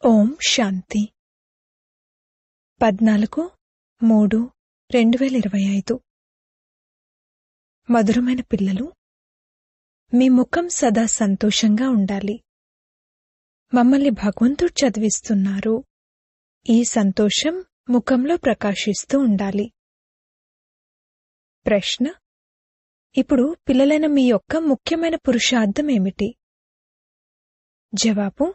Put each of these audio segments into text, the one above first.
ఓం శాంతి 14/3/2025 మధురమైన పిల్లలు, మీ ముఖం సదా సంతోషంగా ఉండాలి. మమ్మల్ని భగవంతుడు చదివిస్తున్నారు. ఈ సంతోషం ముఖంలో ప్రకాశిస్తూ ఉండాలి. ప్రశ్న: ఇప్పుడు పిల్లలైన మీ యొక్క ముఖ్యమైన పురుషార్థం ఏమిటి? జవాబు: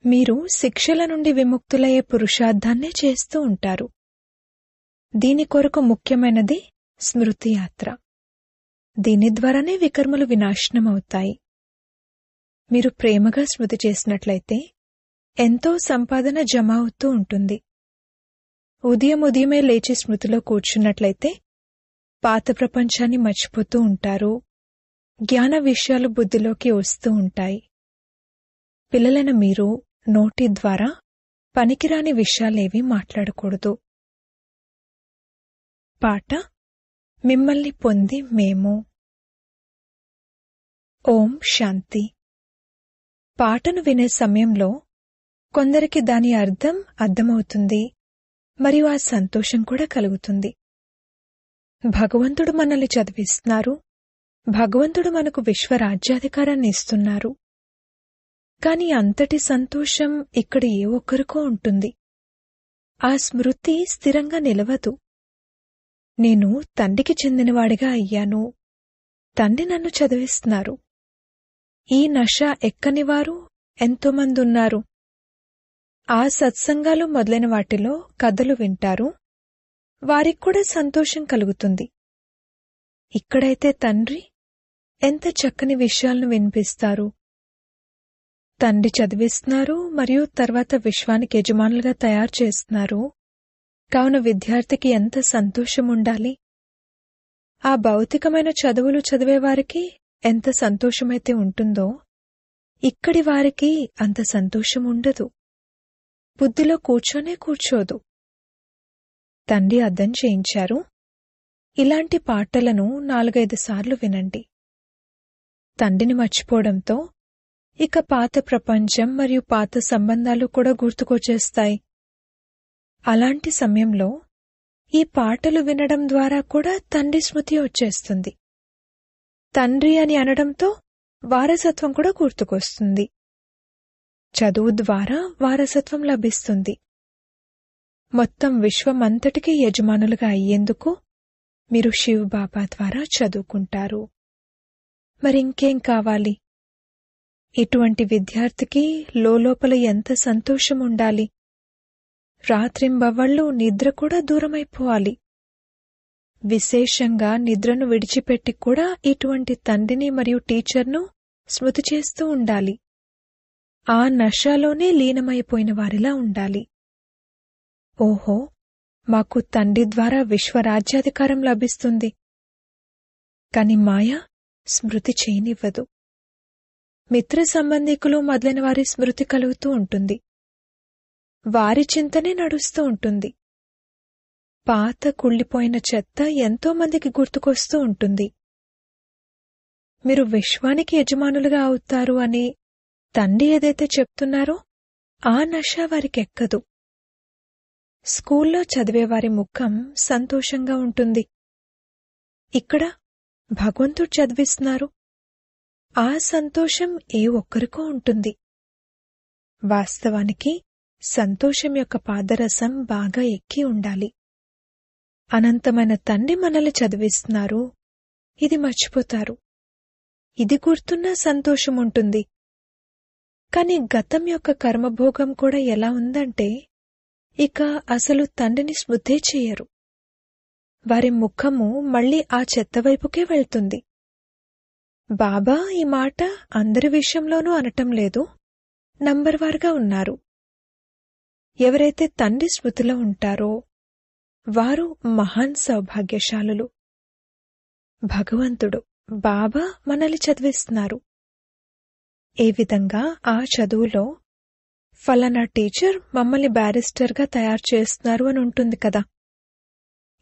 మీరు శిక్షల నుండి విముక్తులయ్యే పురుషార్థాన్నే చేస్తూ ఉంటారు. దీని కొరకు ముఖ్యమైనది స్మృతి యాత్ర. దీని ద్వారానే వికర్మలు వినాశనమవుతాయి. మీరు ప్రేమగా స్మృతి చేసినట్లయితే ఎంతో సంపాదన జమ అవుతూ ఉంటుంది. ఉదయమే లేచి స్మృతిలో కూర్చున్నట్లయితే పాత ప్రపంచాన్ని మర్చిపోతూ ఉంటారు. జ్ఞాన విషయాలు బుద్ధిలోకి వస్తూ ఉంటాయి. పిల్లలైన మీరు నోటి ద్వారా పనికిరాని విషయాలేవీ మాట్లాడకూడదు. పాట: మిమ్మల్ని పొంది మేము. ఓం శాంతి. పాటను వినే సమయంలో కొందరికి దాని అర్థమవుతుంది మరియు ఆ సంతోషం కూడా కలుగుతుంది. భగవంతుడు మనల్ని చదివిస్తున్నారు. భగవంతుడు మనకు విశ్వరాజ్యాధికారాన్ని ఇస్తున్నారు. కాని అంతటి సంతోషం ఇక్కడ ఏ ఒక్కరికో ఉంటుంది. ఆ స్మృతి స్థిరంగా నిలవదు. నేను తండ్రికి చెందినవాడిగా అయ్యాను. తండ్రి నన్ను చదివిస్తున్నారు. ఈ నష ఎక్కనివారు ఎంతోమందున్నారు. ఆ సత్సంగాలు మొదలైన వాటిలో కథలు వింటారు. వారికి కూడా సంతోషం కలుగుతుంది. ఇక్కడైతే తండ్రి ఎంత చక్కని విషయాలను వినిపిస్తారు. తండ్రి చదివిస్తున్నారు మరియు తర్వాత విశ్వానికి యజమానులుగా తయారు చేస్తున్నారు. కావున విద్యార్థికి ఎంత సంతోషముండాలి. ఆ భౌతికమైన చదువులు చదివేవారికి ఎంత సంతోషమైతే ఉంటుందో ఇక్కడి వారికి అంత సంతోషముండదు. బుద్ధిలో కూర్చోదు. తండ్రి అర్థం చేయించారు. ఇలాంటి పాటలను 4-5 సార్లు వినండి. తండ్రిని మర్చిపోవడంతో ఇక పాత ప్రపంచం మరియు పాత సంబంధాలు కూడా గుర్తుకొచ్చేస్తాయి. అలాంటి సమయంలో ఈ పాటలు వినడం ద్వారా కూడా తండ్రి స్మృతి వచ్చేస్తుంది. తండ్రి అని అనడంతో వారసత్వం కూడా గుర్తుకొస్తుంది. చదువు ద్వారా వారసత్వం లభిస్తుంది. మొత్తం విశ్వమంతటికీ యజమానులుగా అయ్యేందుకు మీరు శివ్ బాబా ద్వారా చదువుకుంటారు. మరింకేం కావాలి? ఇటువంటి విద్యార్థికి లోపల ఎంత సంతోషముండాలి. రాత్రింబవళ్లు నిద్ర కూడా దూరమైపోవాలి. విశేషంగా నిద్రను విడిచిపెట్టి కూడా ఇటువంటి తండ్రిని మరియు టీచర్ను స్మృతి చేస్తూ ఉండాలి. ఆ నషలోనే లీనమైపోయిన వారిలా ఉండాలి. ఓహో, మాకు తండ్రి ద్వారా విశ్వరాజ్యాధికారం లభిస్తుంది. కాని మాయ స్మృతి చేయనివ్వదు. మిత్ర సంబంధికులు మొదలైన వారి స్మృతి కలుగుతూ ఉంటుంది. వారి చింతనే నడుస్తూ ఉంటుంది. పాత కుళ్ళిపోయిన చెత్త ఎంతో మందికి గుర్తుకొస్తూ ఉంటుంది. మీరు విశ్వానికి యజమానులుగా అవుతారు అని తండ్రి ఏదైతే చెప్తున్నారో ఆ నష వారికెక్కదు. స్కూల్లో చదివేవారి ముఖం సంతోషంగా ఉంటుంది. ఇక్కడ భగవంతుడు చదివిస్తున్నారు. ఆ సంతోషం ఏ ఒక్కరికో ఉంటుంది. వాస్తవానికి సంతోషం యొక్క పాదరసం బాగా ఎక్కి ఉండాలి. అనంతమైన తండ్రి మనల్ని చదివిస్తున్నారు. ఇది మర్చిపోతారు. ఇది గుర్తున్నా సంతోషముంటుంది. కాని గతం యొక్క కర్మభోగం కూడా ఎలా ఉందంటే ఇక అసలు తండ్రిని స్మృతే చెయ్యరు. వారి ముఖము మళ్లీ ఆ చెత్తవైపుకే వెళ్తుంది. బాబా ఈ మాట అందరి విషయంలోనూ అనటం లేదు. నంబర్వారుగా ఉన్నారు. ఎవరైతే తండ్రి స్మృతిలో ఉంటారో వారు మహాన్ సౌభాగ్యశాలులు. భగవంతుడు బాబా మనల్ని చదివిస్తున్నారు. ఏ విధంగా ఆ చదువులో ఫలానా టీచర్ మమ్మల్ని బ్యారిస్టర్గా తయారు చేస్తున్నారు అని ఉంటుంది కదా,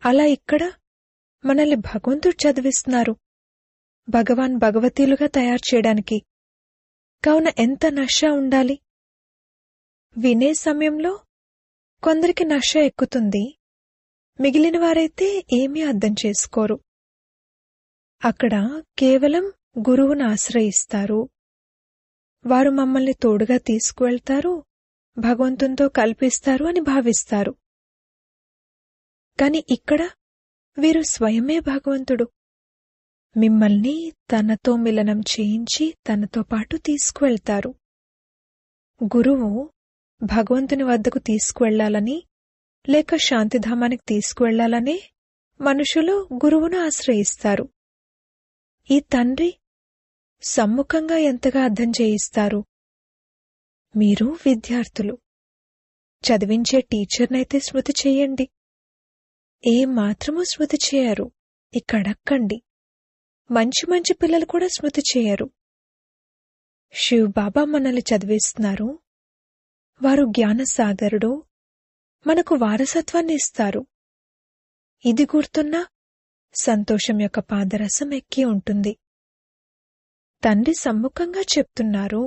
అలా ఇక్కడ మనల్ని భగవంతుడు చదివిస్తున్నారు. భగవాన్ భగవతీలుగా తయారు చేయడానికి. కావున ఎంత నష ఉండాలి. వినే సమయంలో కొందరికి నష ఎక్కుతుంది, మిగిలిన వారైతే ఏమీ అర్థం చేసుకోరు. అక్కడ కేవలం గురువును ఆశ్రయిస్తారు. వారు మమ్మల్ని తోడుగా తీసుకువెళ్తారు, భగవంతునితో కల్పిస్తారు అని భావిస్తారు. కాని ఇక్కడ వీరు స్వయమే భగవంతుడు. మిమ్మల్ని తనతో మిలనం చేయించి తనతో పాటు తీసుకువెళ్తారు. గురువు భగవంతుని వద్దకు తీసుకువెళ్లాలని లేక శాంతిధామానికి తీసుకువెళ్లాలనే మనుషులు గురువును ఆశ్రయిస్తారు. ఈ తండ్రి సమ్ముఖంగా ఎంతగా అర్థం చేయిస్తారు. మీరు విద్యార్థులు, చదివించే టీచర్నైతే స్మృతి చెయ్యండి. ఏమాత్రమూ స్మృతి చేయరు. ఇక్కడక్కండి. మంచి మంచి పిల్లలు కూడా స్మృతి చేయరు. శివ్ బాబా మనల్ని చదివిస్తున్నారు. వారు జ్ఞానసాగరుడు, మనకు వారసత్వాన్ని ఇస్తారు. ఇది గుర్తున్నా సంతోషం యొక్క పాదరసం ఎక్కి ఉంటుంది. తండ్రి సమ్ముఖంగా చెప్తున్నారు,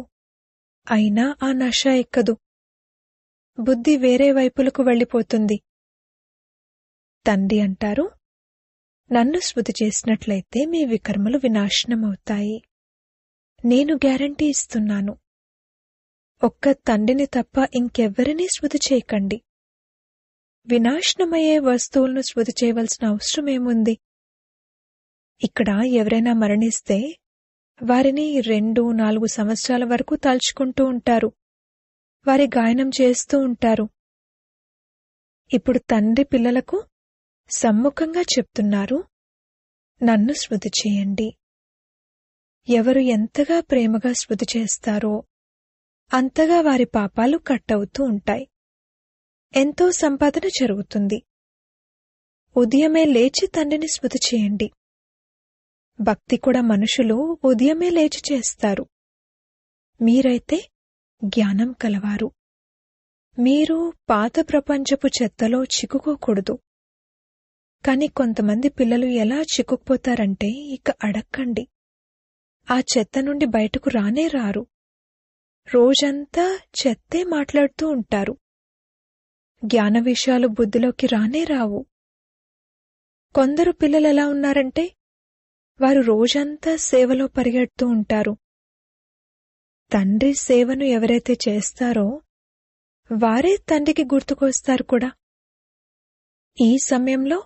అయినా ఆ నష ఎక్కదు. బుద్ధి వేరే వైపులకు వెళ్ళిపోతుంది. తండ్రి అంటారు, నన్ను స్మృతి చేసినట్లయితే మీ వికర్మలు వినాశనమవుతాయి. నేను గ్యారంటీ ఇస్తున్నాను. ఒక్క తండ్రిని తప్ప ఇంకెవ్వరినీ స్మృతి చేయకండి. వినాశనమయ్యే వస్తువులను స్మృతి చేయవలసిన అవసరమేముంది? ఇక్కడ ఎవరైనా మరణిస్తే వారిని 2-4 సంవత్సరాల వరకు తలుచుకుంటూ ఉంటారు. వారి గాయనం చేస్తూ ఉంటారు. ఇప్పుడు తండ్రి పిల్లలకు సమ్ముఖంగా చెప్తున్నారు, నన్ను స్మృతి చేయండి. ఎవరు ఎంతగా ప్రేమగా స్మృతి చేస్తారో అంతగా వారి పాపాలు కట్టవుతూ ఉంటాయి. ఎంతో సంపాదన జరుగుతుంది. ఉదయమే లేచి తండ్రిని స్మృతి చేయండి. భక్తి కూడా మనుషులు ఉదయమే లేచి చేస్తారు. మీరైతే జ్ఞానం కలవారు. మీరు పాత ప్రపంచపు చెత్తలో చిక్కుకోకూడదు. కాని కొంతమంది పిల్లలు ఎలా చిక్కుకుపోతారంటే ఇక అడక్కండి. ఆ చెత్త నుండి బయటకు రానే రారు. రోజంతా చెత్తే మాట్లాడుతూ ఉంటారు. జ్ఞాన విషయాలు బుద్ధిలోకి రానే రావు. కొందరు పిల్లలెలా ఉన్నారంటే వారు రోజంతా సేవలో పరిగెడుతూ ఉంటారు. తండ్రి సేవను ఎవరైతే చేస్తారో వారే తండ్రికి గుర్తుకొస్తారు కూడా. ఈ సమయంలో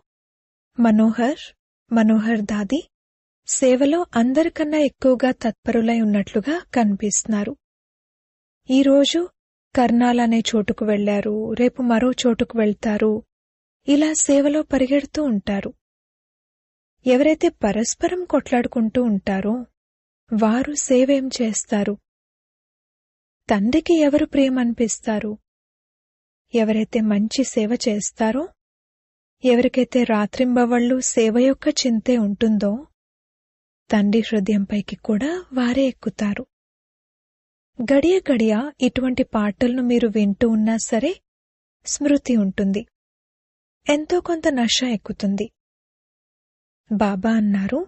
మనోహర్ దాది సేవలో అందరికన్నా ఎక్కువగా తత్పరులై ఉన్నట్లుగా కనిపిస్తున్నారు. ఈరోజు కర్నాల్ అనే చోటుకు వెళ్లారు, రేపు మరో చోటుకు వెళ్తారు. ఇలా సేవలో పరిగెడుతూ ఉంటారు. ఎవరైతే పరస్పరం కొట్లాడుకుంటూ ఉంటారో వారు సేవేం చేస్తారు? తండ్రికి ఎవరు ప్రేమనిపిస్తారు? ఎవరైతే మంచి సేవ చేస్తారో, ఎవరికైతే రాత్రింబవళ్లు సేవ యొక్క చింతే ఉంటుందో తండ్రి హృదయంపైకి కూడా వారే ఎక్కుతారు. గడియ గడియ ఇటువంటి పాటలను మీరు వింటూ ఉన్నా సరే స్మృతి ఉంటుంది. ఎంతో కొంత నష ఎక్కుతుంది. బాబా అన్నారు,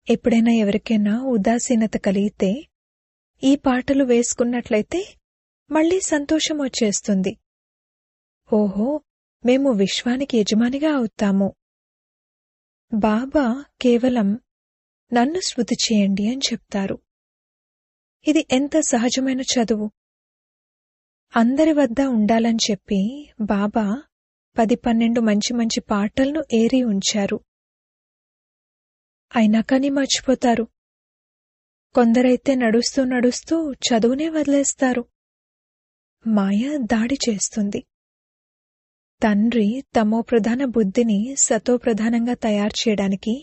ఎప్పుడైనా ఎవరికైనా ఉదాసీనత కలిగితే ఈ పాటలు వేసుకున్నట్లయితే మళ్లీ సంతోషం వచ్చేస్తుంది. ఓహో, మేము విశ్వానికి యజమానిగా అవుతాము. బాబా కేవలం నన్ను స్మృతి చేయండి అని చెప్తారు. ఇది ఎంత సహజమైన చదువు. అందరి వద్ద ఉండాలని చెప్పి బాబా 10-12 మంచి మంచి పాటలను ఏరి ఉంచారు. అయినా కానీ మర్చిపోతారు. కొందరైతే నడుస్తూ నడుస్తూ చదువునే వదిలేస్తారు. మాయ దాడి చేస్తుంది. తండ్రి తమోప్రధాన బుద్ధిని సతోప్రధానంగా తయారు చేయడానికి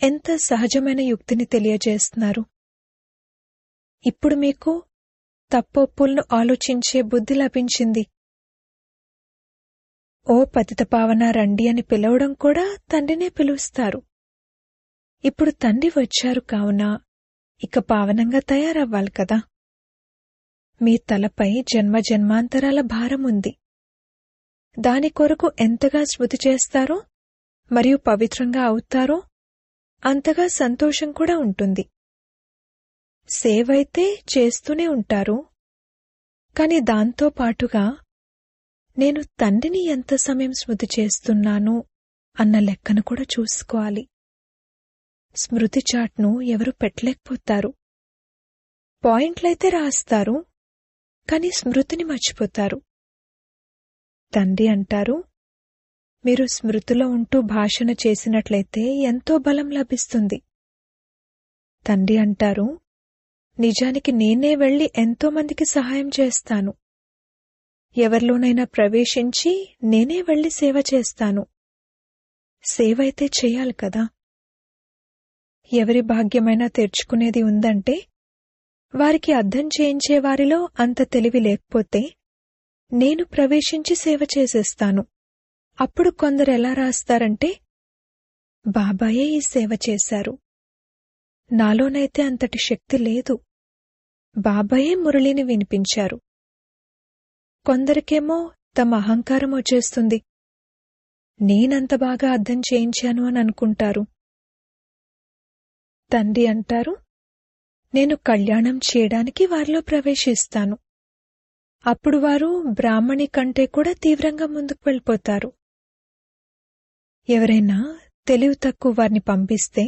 ఎంత సహజమైన యుక్తిని తెలియజేస్తున్నారు. ఇప్పుడు మీకు తప్పొప్పులను ఆలోచించే బుద్ధి లభించింది. ఓ పతితపావన రండి అని పిలవడం కూడా తండ్రినే పిలుస్తారు. ఇప్పుడు తండ్రి వచ్చారు కావున ఇక పావనంగా తయారవ్వాలి కదా. మీ తలపై జన్మజన్మాంతరాల భారముంది. దాని కొరకు ఎంతగా స్మృతి చేస్తారో మరియు పవిత్రంగా అవుతారో అంతగా సంతోషం కూడా ఉంటుంది. సేవైతే చేస్తూనే ఉంటారు, కాని దాంతో పాటుగా నేను తండ్రిని ఎంత సమయం స్మృతి చేస్తున్నాను అన్న లెక్కను కూడా చూసుకోవాలి. స్మృతి చాట్ను ఎవరు పెట్టలేకపోతారు. పాయింట్లయితే రాస్తారు, కాని స్మృతిని మర్చిపోతారు. తండ్రి అంటారు, మీరు స్మృతిలో ఉంటూ భాషణ చేసినట్లయితే ఎంతో బలం లభిస్తుంది. తండ్రి అంటారు, నిజానికి నేనే వెళ్లి ఎంతోమందికి సహాయం చేస్తాను. ఎవరిలోనైనా ప్రవేశించి నేనే వెళ్లి సేవ చేస్తాను. సేవ అయితే చెయ్యాలి కదా. ఎవరి భాగ్యమైనా తెరుచుకునేది ఉందంటే వారికి అర్థం చేయించేవారిలో అంత తెలివి లేకపోతే నేను ప్రవేశించి సేవ చేసేస్తాను. అప్పుడు కొందరు ఎలా రాస్తారంటే, బాబాయే ఈ సేవ చేశారు, నాలోనైతే అంతటి శక్తి లేదు, బాబాయే మురళిని వినిపించారు. కొందరికేమో తమ అహంకారం వచ్చేస్తుంది, నేనంత బాగా అర్థం చేయించాను అని అనుకుంటారు. తండ్రి అంటారు, నేను కళ్యాణం చేయడానికి వారిలో ప్రవేశిస్తాను. అప్పుడు వారు బ్రాహ్మణి కంటే కూడా తీవ్రంగా ముందుకు వెళ్ళిపోతారు. ఎవరైనా తెలివి తక్కువ వారిని పంపిస్తే,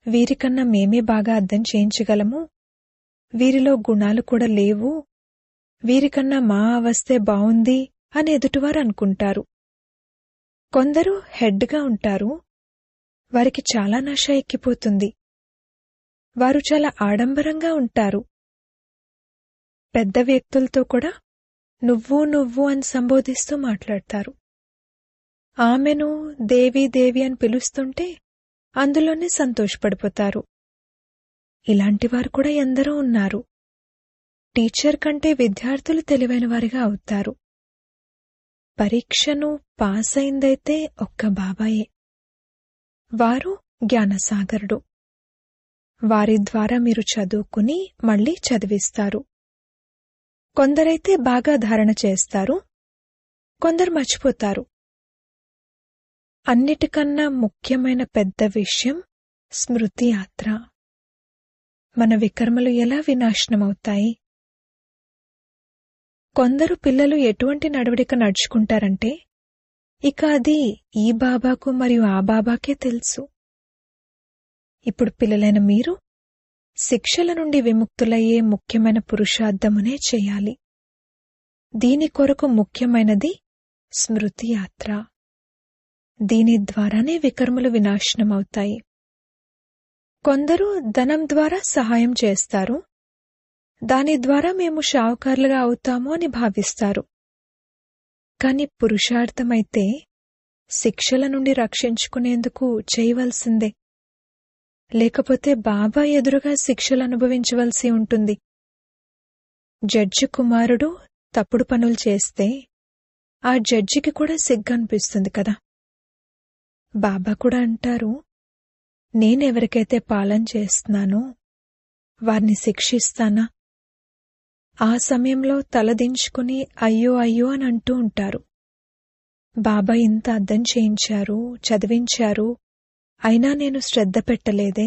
వీరికన్నా మేమే బాగా అర్థం చేయించగలము, వీరిలో గుణాలు కూడా లేవు, వీరికన్నా మా అవస్థే బావుంది అని ఎదుటివారు అనుకుంటారు. కొందరు హెడ్గా ఉంటారు, వారికి చాలా నష ఎక్కిపోతుంది. వారు చాలా ఆడంబరంగా ఉంటారు. పెద్ద వ్యక్తులతో కూడా నువ్వు నువ్వు అని సంబోధిస్తూ మాట్లాడతారు. ఆమెను దేవి దేవి అని పిలుస్తుంటే అందులోనే సంతోషపడిపోతారు. ఇలాంటివారు కూడా ఎందరో ఉన్నారు. టీచర్ కంటే విద్యార్థులు తెలివైన వారిగా అవుతారు. పరీక్షను పాస్ అయిందైతే ఒక్క బాబాయే. వారు జ్ఞానసాగరుడు. వారి ద్వారా మీరు చదువుకుని మళ్లీ చదివిస్తారు. కొందరైతే బాగా ధారణ చేస్తారు, కొందరు మర్చిపోతారు. అన్నిటికన్నా ముఖ్యమైన పెద్ద విషయం స్మృతి యాత్ర. మన వికర్మలు ఎలా వినాశనమవుతాయి? కొందరు పిల్లలు ఎటువంటి నడవడిక నడుచుకుంటారంటే ఇక అది ఈ బాబాకు మరియు ఆ బాబాకే తెలుసు. ఇప్పుడు పిల్లలైన మీరు శిక్షల నుండి విముక్తులయ్యే ముఖ్యమైన పురుషార్థమునే చెయ్యాలి. దీని కొరకు ముఖ్యమైనది స్మృతి యాత్ర. దీని ద్వారానే వికర్మలు వినాశనమవుతాయి. కొందరు ధనం ద్వారా సహాయం చేస్తారు, దాని ద్వారా మేము షావుకారులుగా అవుతాము అని భావిస్తారు. కాని పురుషార్థమైతే శిక్షల నుండి రక్షించుకునేందుకు చేయవలసిందే. లేకపోతే బాబా ఎదురుగా శిక్షలు అనుభవించవలసి ఉంటుంది. జడ్జి కుమారుడు తప్పుడు పనులు చేస్తే ఆ జడ్జికి కూడా సిగ్గనిపిస్తుంది కదా. బాబా కూడా అంటారు, నేనెవరికైతే పాలన చేస్తున్నానో వారిని శిక్షిస్తానా? ఆ సమయంలో తలదించుకుని అయ్యో అయ్యో అని అంటూ ఉంటారు. బాబా ఇంత అర్థం చేయించారు, చదివించారు, అయినా నేను శ్రద్ధ పెట్టలేదే.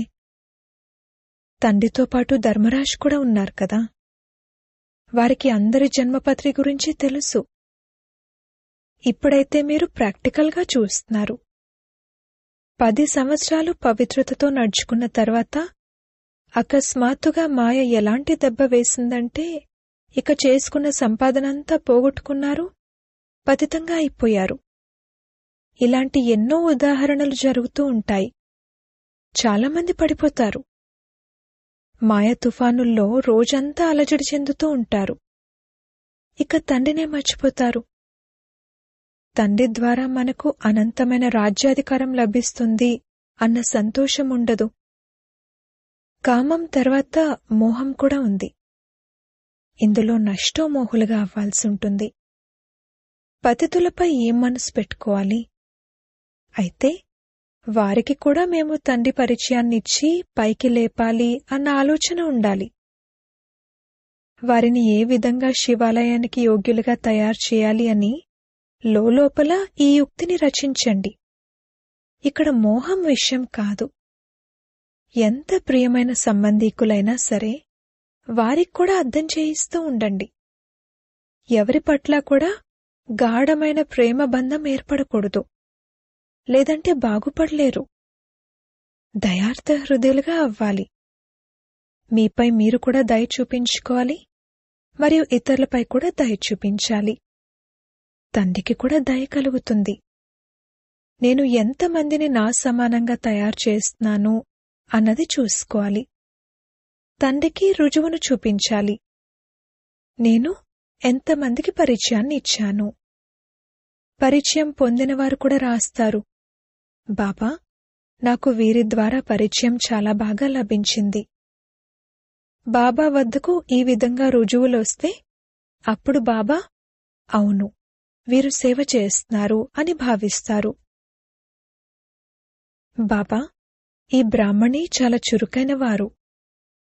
తండ్రితో పాటు ధర్మరాజ్ కూడా ఉన్నారు కదా. వారికి అందరి జన్మపత్రి గురించి తెలుసు. ఇప్పుడైతే మీరు ప్రాక్టికల్గా చూస్తున్నారు. 10 సంవత్సరాలు పవిత్రతతో నడుచుకున్న తర్వాత అకస్మాత్తుగా మాయ ఎలాంటి దెబ్బ వేసిందంటే ఇక చేసుకున్న సంపాదనంతా పోగొట్టుకున్నారు, పతితంగా అయిపోయారు. ఇలాంటి ఎన్నో ఉదాహరణలు జరుగుతూ ఉంటాయి. చాలామంది పడిపోతారు. మాయ తుఫానుల్లో రోజంతా అలజడి చెందుతూ ఉంటారు. ఇక తండ్రినే మర్చిపోతారు. తండ్రి ద్వారా మనకు అనంతమైన రాజ్యాధికారం లభిస్తుంది అన్న సంతోషం ఉండదు. కామం తర్వాత మోహం కూడా ఉంది. ఇందులో నష్టోమోహులుగా అవ్వాల్సి ఉంటుంది. పతితులపై ఏం మనసు పెట్టుకోవాలి? అయితే వారికి కూడా మేము తండ్రి పరిచయాన్నిచ్చి పైకి లేపాలి అన్న ఆలోచన ఉండాలి. వారిని ఏ విధంగా శివాలయానికి యోగ్యులుగా తయారు చేయాలి అని లోపల ఈ యుక్తిని రచించండి. ఇక్కడ మోహం విషయం కాదు. ఎంత ప్రియమైన సంబంధీకులైనా సరే వారికి కూడా అర్థం చేయిస్తూ ఉండండి. ఎవరి పట్ల కూడా గాఢమైన ప్రేమ బంధం ఏర్పడకూడదు, లేదంటే బాగుపడలేరు. దయార్థ హృదయులుగా అవ్వాలి. మీపై మీరు కూడా దయ చూపించుకోవాలి, మరియు ఇతరులపై కూడా దయ చూపించాలి. తండ్రికి కూడా దయ కలుగుతుంది. నేను ఎంతమందిని నా సమానంగా తయారు చేస్తున్నాను అన్నది చూసుకోవాలి. తండ్రికి రుజువును చూపించాలి. నేను ఎంతమందికి పరిచయాన్ని ఇచ్చాను. పరిచయం పొందినవారు కూడా రాస్తారు, బాబా, నాకు వీరి ద్వారా పరిచయం చాలా బాగా లభించింది. బాబా వద్దకు ఈ విధంగా రుజువులొస్తే అప్పుడు బాబా, అవును, వీరు సేవ చేస్తున్నారు అని భావిస్తారు. బాబా, ఈ బ్రాహ్మణి చాలా చురుకైన వారు.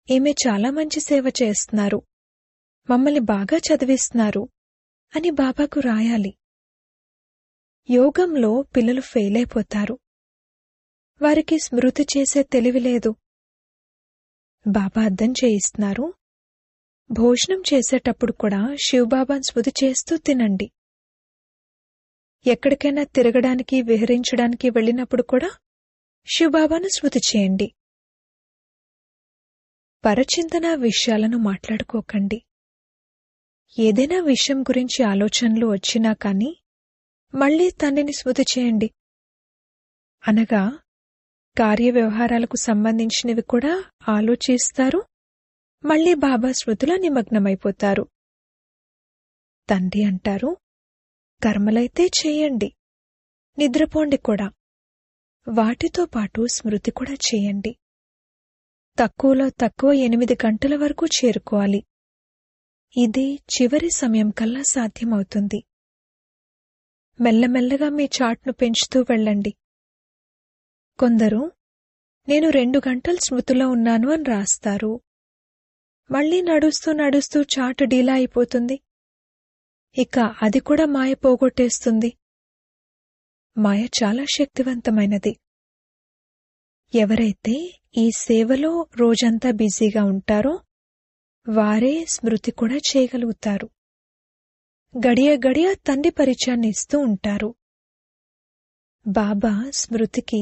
ఈమె చాలా మంచి సేవ చేస్తున్నారు, మమ్మల్ని బాగా చదివిస్తున్నారు అని బాబాకు రాయాలి. యోగంలో పిల్లలు ఫెయిల్ అయిపోతారు. వారికి స్మృతి చేసే తెలివిలేదు. బాబా అర్థం చేయిస్తున్నారు, భోజనం చేసేటప్పుడు కూడా శివబాబాను స్మృతి చేస్తూ తినండి. ఎక్కడికైనా తిరగడానికి విహరించడానికి వెళ్ళినప్పుడు కూడా శివబాబాను స్మృతి చేయండి. పరచింతన విషయాలను మాట్లాడుకోకండి. ఏదైనా విషయం గురించి ఆలోచనలు వచ్చినా కానీ మళ్లీ తండ్రిని స్మృతి చేయండి. అనగా కార్యవ్యవహారాలకు సంబంధించినవి కూడా ఆలోచిస్తారు, మళ్లీ బాబా స్మృతిలో నిమగ్నమైపోతారు. తండ్రి అంటారు, కర్మలైతే చేయండి, నిద్రపోండి కూడా, వాటితో పాటు స్మృతి కూడా చేయండి. తక్కువలో తక్కువ 8 గంటల వరకు చేరుకోవాలి. ఇది చివరి సమయం కల్లా సాధ్యమవుతుంది. మెల్లమెల్లగా మీ చాట్ను పెంచుతూ వెళ్ళండి. కొందరు నేను 2 గంటలు స్మృతిలో ఉన్నాను అని రాస్తారు. మళ్లీ నడుస్తూ నడుస్తూ చాటు డీలా అయిపోతుంది. ఇక అది కూడా మాయ పోగొట్టేస్తుంది. మాయ చాలా శక్తివంతమైనది. ఎవరైతే ఈ సేవలో రోజంతా బిజీగా ఉంటారో వారే స్మృతి కూడా చేయగలుగుతారు. గడియ గడియ తండ్రి పరిచయాన్ని ఇస్తూ ఉంటారు. బాబా స్మృతికి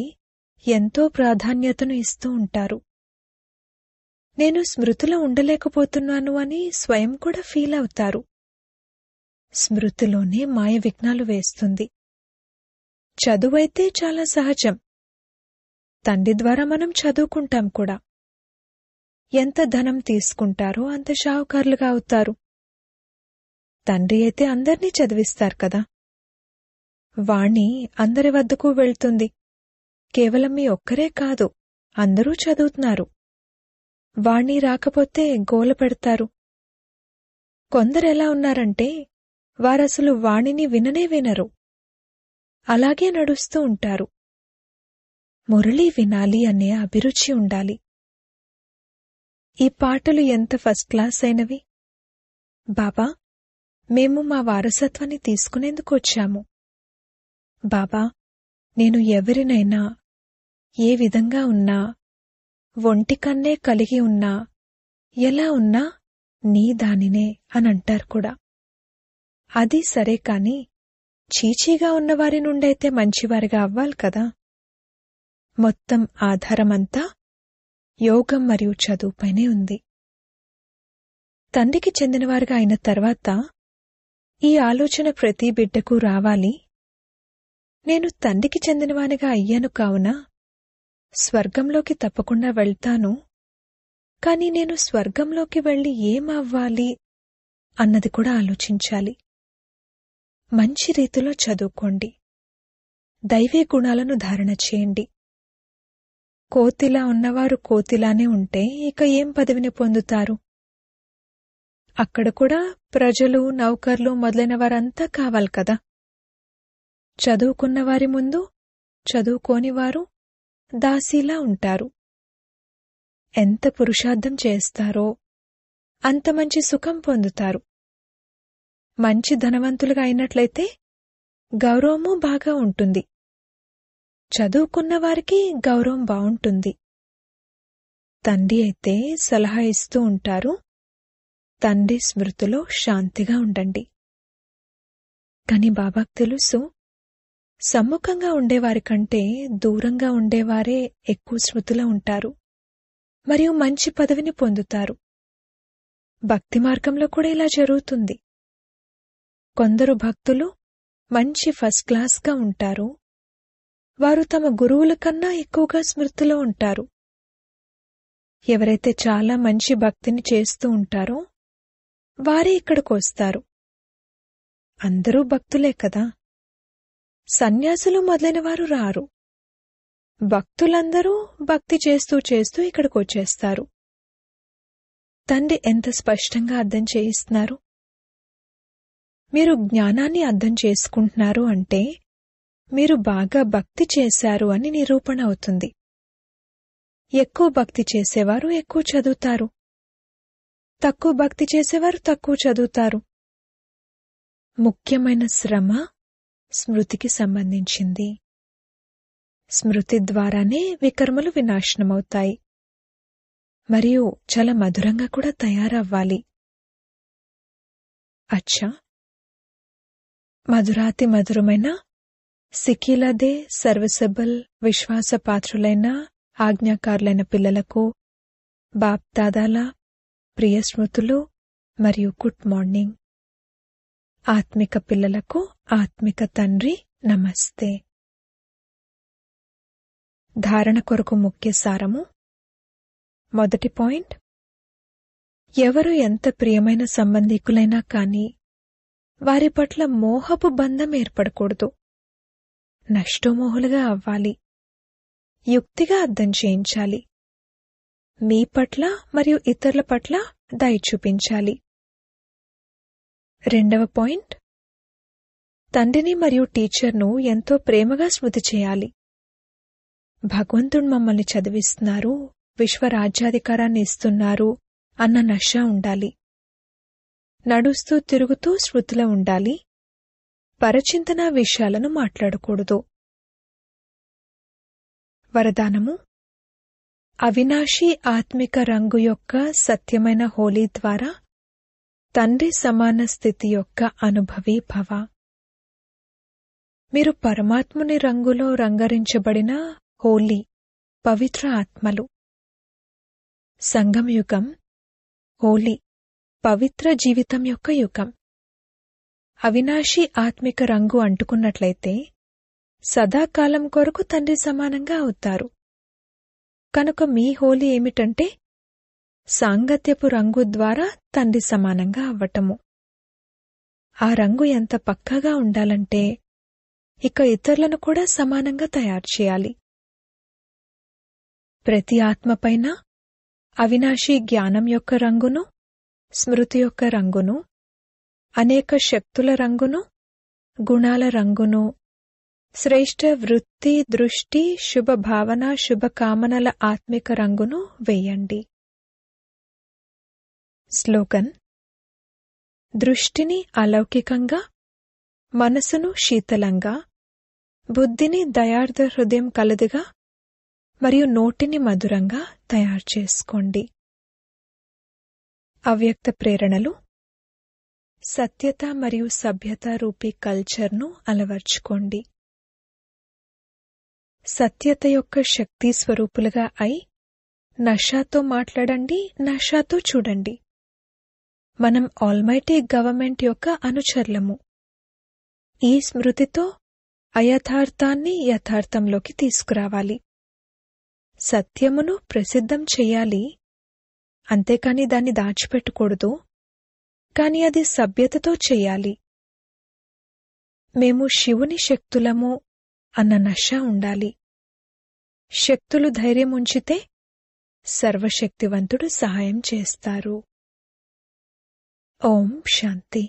ఎంతో ప్రాధాన్యతను ఇస్తూ ఉంటారు. నేను స్మృతిలో ఉండలేకపోతున్నాను అని స్వయం కూడా ఫీల్ అవుతారు. స్మృతిలోనే మాయ విఘ్నాలు వేస్తుంది. చదువైతే చాలా సహజం. తండ్రి ద్వారా మనం చదువుకుంటాం కూడా. ఎంత ధనం తీసుకుంటారో అంత షావుకారులుగా అవుతారు. తండ్రి అయితే అందర్నీ చదివిస్తారు కదా. వాణి అందరి వద్దకు వెళ్తుంది. కేవలం మీ ఒక్కరే కాదు, అందరూ చదువుతున్నారు. వాణి రాకపోతే గోల పెడతారు. కొందరెలా ఉన్నారంటే వారసలు వాణిని విననే వినరు. అలాగే నడుస్తూ ఉంటారు. మురళి వినాలి అనే అభిరుచి ఉండాలి. ఈ పాటలు ఎంత ఫస్ట్ క్లాస్ అయినవి. బాబా, మేము మా వారసత్వాన్ని తీసుకునేందుకు వచ్చాము. బాబా, నేను ఎవరినైనా ఏ విధంగా ఉన్నా, ఒంటికన్నే కలిగి ఉన్నా, ఎలా ఉన్నా నీ దానినే అనంటారు కూడా. అది సరే కాని చీచీగా ఉన్నవారి నుండైతే మంచివారిగా అవ్వాలి కదా. మొత్తం ఆధారమంతా యోగం మరియు చదువుపైనే ఉంది. తండ్రికి చెందినవారుగా అయిన తర్వాత ఈ ఆలోచన ప్రతి బిడ్డకు రావాలి. నేను తండ్రికి చెందినవానిగా అయ్యాను కావున స్వర్గంలోకి తప్పకుండా వెళ్తాను. కాని నేను స్వర్గంలోకి వెళ్లి ఏమవ్వాలి అన్నది కూడా ఆలోచించాలి. మంచి రీతిలో చదువుకోండి. దైవీ గుణాలను ధారణ చేయండి. కోతిలా ఉన్నవారు కోతిలానే ఉంటే ఇక ఏం పదవిని పొందుతారు? అక్కడ కూడా ప్రజలు, నౌకర్లు మొదలైన వారంతా కావాలి కదా. చదువుకున్నవారి ముందు చదువుకోనివారు దాసీలా ఉంటారు. ఎంత పురుషార్థం చేస్తారో అంత మంచి సుఖం పొందుతారు. మంచి ధనవంతులుగా అయినట్లయితే గౌరవము బాగా ఉంటుంది. చదువుకున్నవారికి గౌరవం బావుంటుంది. తండ్రి అయితే సలహా ఇస్తూ ఉంటారు, తండ్రి స్మృతిలో శాంతిగా ఉండండి. కాని బాబాకు తెలుసు, సమ్ముఖంగా ఉండేవారి కంటే దూరంగా ఉండేవారే ఎక్కువ స్మృతిలో ఉంటారు మరియు మంచి పదవిని పొందుతారు. భక్తి మార్గంలో కూడా ఇలా జరుగుతుంది. కొందరు భక్తులు మంచి ఫస్ట్ క్లాస్గా ఉంటారు. వారు తమ గురువుల కన్నా ఎక్కువగా స్మృతిలో ఉంటారు. ఎవరైతే చాలా మంచి భక్తిని చేస్తూ ఉంటారో వారే ఇక్కడికి వస్తారు. అందరూ భక్తులే కదా. సన్యాసులు మొదలైన వారు రారు. భక్తులందరూ భక్తి చేస్తూ చేస్తూ ఇక్కడికి వచ్చేస్తారు. తండ్రి ఎంత స్పష్టంగా అర్థం చేయిస్తున్నారు. మీరు జ్ఞానాన్ని అర్థం చేసుకుంటున్నారు అంటే మీరు బాగా భక్తి చేశారు అని నిరూపణ అవుతుంది. ఎక్కువ భక్తి చేసేవారు ఎక్కువ చదువుతారు, తక్కువ భక్తి చేసేవారు తక్కువ చదువుతారు. ముఖ్యమైన శ్రమ స్మృతికి సంబంధించింది. స్మృతి ద్వారానే వికర్మలు వినాశనమవుతాయి మరియు చాలా మధురంగా కూడా తయారవ్వాలి. అచ్చా, మధురాతి మధురమైన సిక్కిలదే సర్వసబల్ విశ్వాసపాత్రులైన ఆజ్ఞాకారులైన పిల్లలకు బాప్దాదాల ప్రియ స్మృతులు మరియు గుడ్ మార్నింగ్. ఆత్మిక పిల్లలకు ఆత్మిక తండ్రి నమస్తే. ధారణ కొరకు ముఖ్య సారము. మొదటి పాయింట్, ఎవరు ఎంత ప్రియమైన సంబంధికులైనా కాని వారి పట్ల మోహపు బంధం ఏర్పడకూడదు. నష్టమోహులుగా అవ్వాలి. యుక్తిగా అర్థం చేయించాలి. మీ పట్ల మరియు ఇతరుల పట్ల దయ చూపించాలి. రెండవ పాయింట్, తండ్రిని మరియు టీచర్ను ఎంతో ప్రేమగా స్మృతి చేయాలి. భగవంతుడు మమ్మల్ని చదివిస్తున్నారు, విశ్వరాజ్యాధికారాన్ని ఇస్తున్నారు అన్న నష ఉండాలి. నడుస్తూ తిరుగుతూ స్మృతిలో ఉండాలి. పరచింతన విషయాలను మాట్లాడకూడదు. వరదానము. అవినాశీ ఆత్మిక రంగు యొక్క సత్యమైన హోలీ ద్వారా తండ్రి సమాన స్థితి యొక్క అనుభవీ భవ. మీరు పరమాత్ముని రంగులో రంగరించబడిన హోలీ పవిత్ర ఆత్మలు. సంగమ యుగం హోలీ పవిత్ర జీవితం యొక్క యుగం. అవినాశీ ఆత్మిక రంగు అంటుకున్నట్లయితే సదాకాలం కొరకు తండ్రి సమానంగా అవుతారు. కనుక మీ హోలీ ఏమిటంటే సాంగత్యపు రంగు ద్వారా తండ్రి సమానంగా అవ్వటము. ఆ రంగు ఎంత పక్కాగా ఉండాలంటే ఇక ఇతరులను కూడా సమానంగా తయారు చేయాలి. ప్రతి ఆత్మపైన అవినాశీ జ్ఞానం యొక్క రంగును, స్మృతి యొక్క రంగును, అనేక శక్తుల రంగును, గుణాల రంగును, శ్రేష్ఠ వృత్తి, దృష్టి, శుభ భావన, శుభకామనల ఆత్మిక రంగును వేయండి. స్లోగన్. దృష్టిని అలౌకికంగా, మనసును శీతలంగా, బుద్ధిని దయార్థ హృదయం కలదిగా మరియు నోటిని మధురంగా తయారు చేసుకోండి. అవ్యక్త ప్రేరణలు. సత్యత మరియు సభ్యత రూపీ కల్చర్ను అలవర్చుకోండి. సత్యత యొక్క శక్తి స్వరూపులుగా అయి నషాతో మాట్లాడండి, నషాతో చూడండి. మనం ఆల్మైటీ గవర్నమెంట్ యొక్క అనుచరులము. ఈ స్మృతితో అయథార్థాన్ని యథార్థంలోకి తీసుకురావాలి. సత్యమును ప్రసిద్ధం చెయ్యాలి, అంతేకాని దాన్ని దాచిపెట్టకూడదు. కాని అది సభ్యతతో చెయ్యాలి. మేము శివుని శక్తులము అన్న నష ఉండాలి. శక్తులు ధైర్యం ఉంచితే సర్వశక్తివంతుడు సహాయం చేస్తారు. ఓం శాంతి.